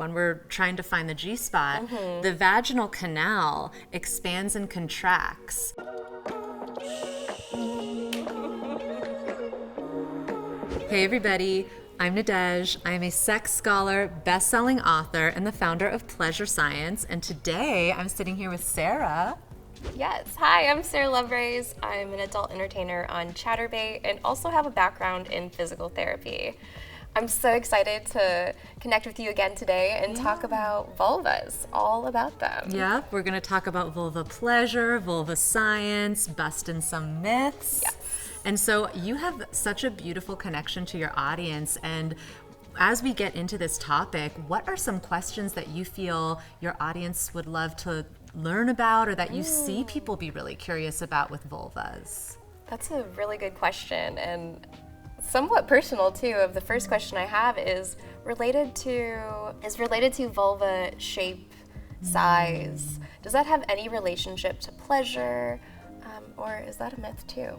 when we're trying to find the G-spot, the vaginal canal expands and contracts. Hey everybody, I'm Nadége. I'm a sex scholar, best-selling author, and the founder of Pleasure Science, and today I'm sitting here with Sara. Yes. Hi, I'm Sara Loverays. I'm an adult entertainer on Chatterbait and also have a background in physical therapy. I'm so excited to connect with you again today and talk about vulvas, all about them. Yep, we're going to talk about vulva pleasure, vulva science, busting some myths. Yes. And so you have such a beautiful connection to your audience, and as we get into this topic, what are some questions that you feel your audience would love to learn about or that you see people be really curious about with vulvas? That's a really good question and somewhat personal too. The first question I have is related to vulva shape, size. Does that have any relationship to pleasure, or is that a myth too?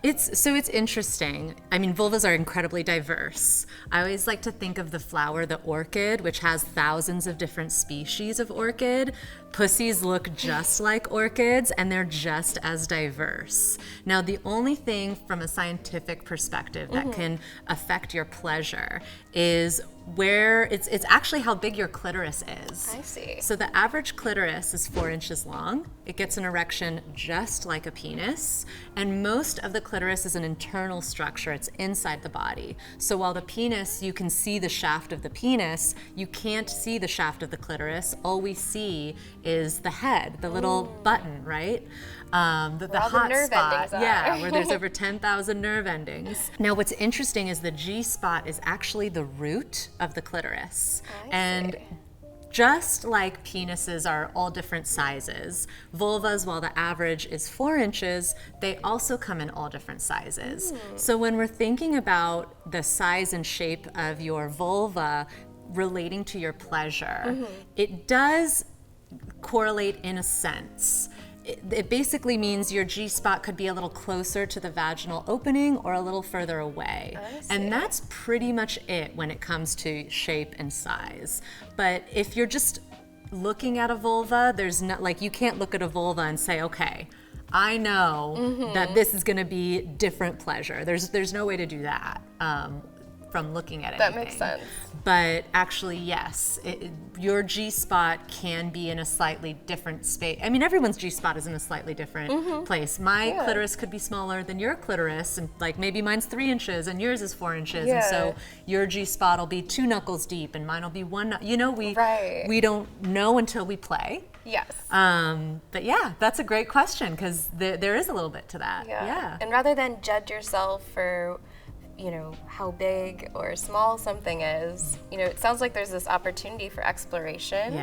It's interesting. I mean, vulvas are incredibly diverse. I always like to think of the flower, the orchid, which has thousands of different species of orchid. Pussies look just like orchids, and they're just as diverse. Now, the only thing from a scientific perspective that can affect your pleasure is where it's actually how big your clitoris is. I see. So the average clitoris is 4 inches long. It gets an erection just like a penis, and most of the clitoris is an internal structure. It's inside the body. So while the penis, you can see the shaft of the penis, you can't see the shaft of the clitoris. All we see is the head, the little button, right? The hot spot, where there's over 10,000 nerve endings. Now, what's interesting is the G-spot is actually the root of the clitoris. And just like penises are all different sizes, vulvas, while the average is 4 inches, they also come in all different sizes. So when we're thinking about the size and shape of your vulva relating to your pleasure, it does correlate in a sense. It basically means your G-spot could be a little closer to the vaginal opening or a little further away. And that's pretty much it when it comes to shape and size. But if you're just looking at a vulva, there's not, like, you can't look at a vulva and say, okay, I know that this is going to be different pleasure. There's no way to do that. From looking at it. That makes sense. But actually, yes, your G-spot can be in a slightly different space. I mean, everyone's G-spot is in a slightly different place. My clitoris could be smaller than your clitoris, and like maybe mine's 3 inches and yours is 4 inches, and so your G-spot will be 2 knuckles deep and mine will be 1. You know, we don't know until we play. Yes. But yeah, that's a great question because there is a little bit to that. Yeah. And rather than judge yourself for how big or small something is, it sounds like there's this opportunity for exploration.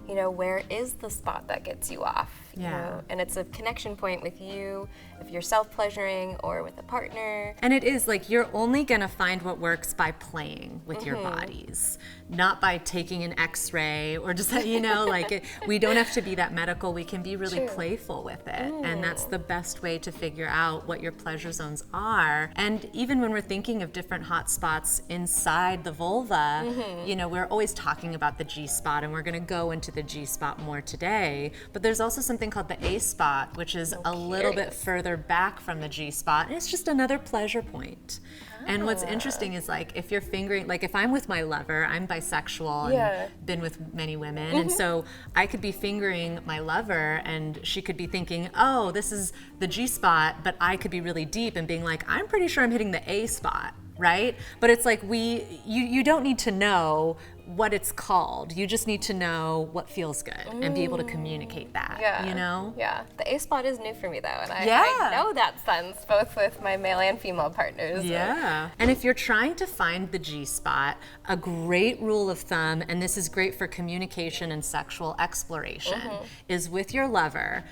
Where is the spot that gets you off? And it's a connection point with you, if you're self-pleasuring or with a partner. And it is like you're only gonna find what works by playing with your bodies, not by taking an X-ray or just we don't have to be that medical. We can be really playful with it, and that's the best way to figure out what your pleasure zones are. And even when we're thinking of different hot spots inside the vulva, we're always talking about the G-spot, and we're gonna go into the G-spot more today. But there's also something called the A-spot, which is a little bit further back from the G-spot, and it's just another pleasure point. And what's interesting is, like, if you're fingering, like if I'm with my lover, I'm bisexual and been with many women, and so I could be fingering my lover and she could be thinking, oh, this is the G-spot, but I could be really deep and being like, I'm pretty sure I'm hitting the A-spot, right? But it's like you don't need to know what it's called. You just need to know what feels good and be able to communicate that, Yeah, the A-spot is new for me though, and I know that sense both with my male and female partners. Yeah, and if you're trying to find the G-spot, a great rule of thumb, and this is great for communication and sexual exploration, is with your lover,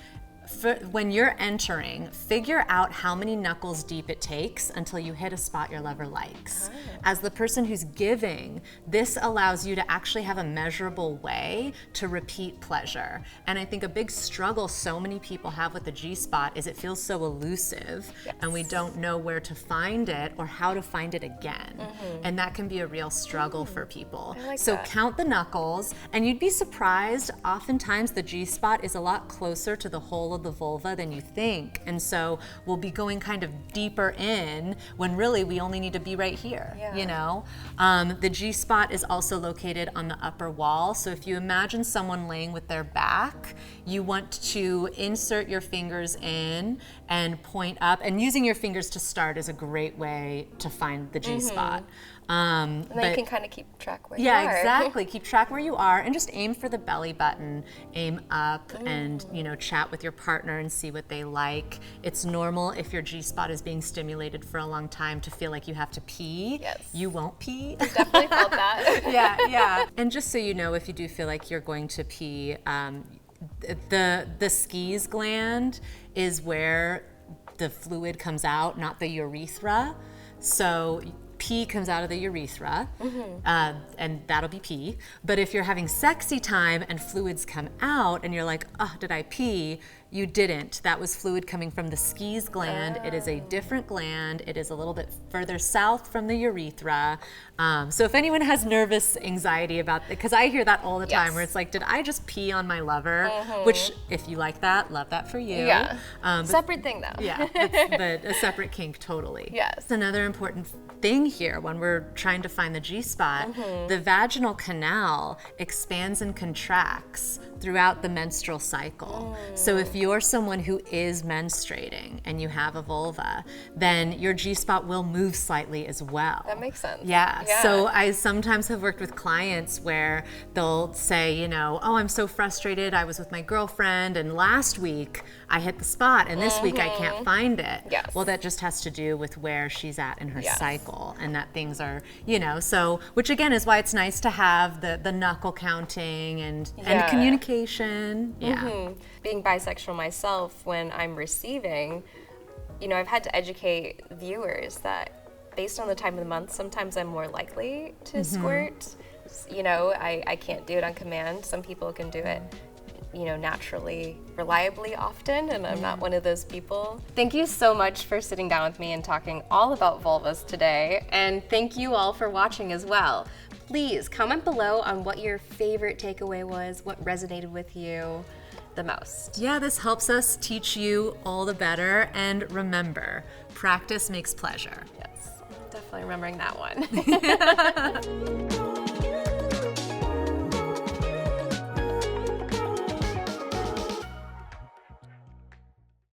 when you're entering, figure out how many knuckles deep it takes until you hit a spot your lover likes. As the person who's giving, this allows you to actually have a measurable way to repeat pleasure. And I think a big struggle so many people have with the G-spot is it feels so elusive, and we don't know where to find it or how to find it again. And that can be a real struggle for people. So count the knuckles, and you'd be surprised, oftentimes the G-spot is a lot closer to the whole of the vulva than you think. And so we'll be going kind of deeper in when really we only need to be right here, you know? The G-spot is also located on the upper wall. So if you imagine someone laying with their back, you want to insert your fingers in and point up, and using your fingers to start is a great way to find the G-spot. And then you can kind of keep track where you are. Yeah, exactly. Keep track where you are and just aim for the belly button. Aim up and, you know, chat with your partner and see what they like. It's normal if your G-spot is being stimulated for a long time to feel like you have to pee. Yes. You won't pee. I've definitely felt that. Yeah. And just so you know, if you do feel like you're going to pee, the skis gland is where the fluid comes out, not the urethra. So pee comes out of the urethra, and that'll be pee. But if you're having sexy time and fluids come out and you're like, oh, did I pee? You didn't. That was fluid coming from the skis gland. It is a different gland. It is a little bit further south from the urethra. So if anyone has nervous anxiety about it, because I hear that all the time where it's like, did I just pee on my lover? Which, if you like that, love that for you. Yeah. Separate thing though. Yeah, but a separate kink, totally. Yes. Another important thing here when we're trying to find the G-spot, the vaginal canal expands and contracts throughout the menstrual cycle. So if you're someone who is menstruating and you have a vulva, then your G-spot will move slightly as well. That makes sense. Yeah. So I sometimes have worked with clients where they'll say, you know, oh, I'm so frustrated. I was with my girlfriend and last week I hit the spot and this week I can't find it. Yes. Well, that just has to do with where she's at in her cycle, and that things are, you know, so, which again is why it's nice to have the knuckle counting and communication. Being bisexual myself, when I'm receiving, you know, I've had to educate viewers that based on the time of the month, sometimes I'm more likely to squirt. You know, I can't do it on command. Some people can do it, you know, naturally, reliably often, and I'm not one of those people. Thank you so much for sitting down with me and talking all about vulvas today, and thank you all for watching as well. Please comment below on what your favorite takeaway was, what resonated with you the most. Yeah, this helps us teach you all the better, and remember, practice makes pleasure. Yes, definitely remembering that one.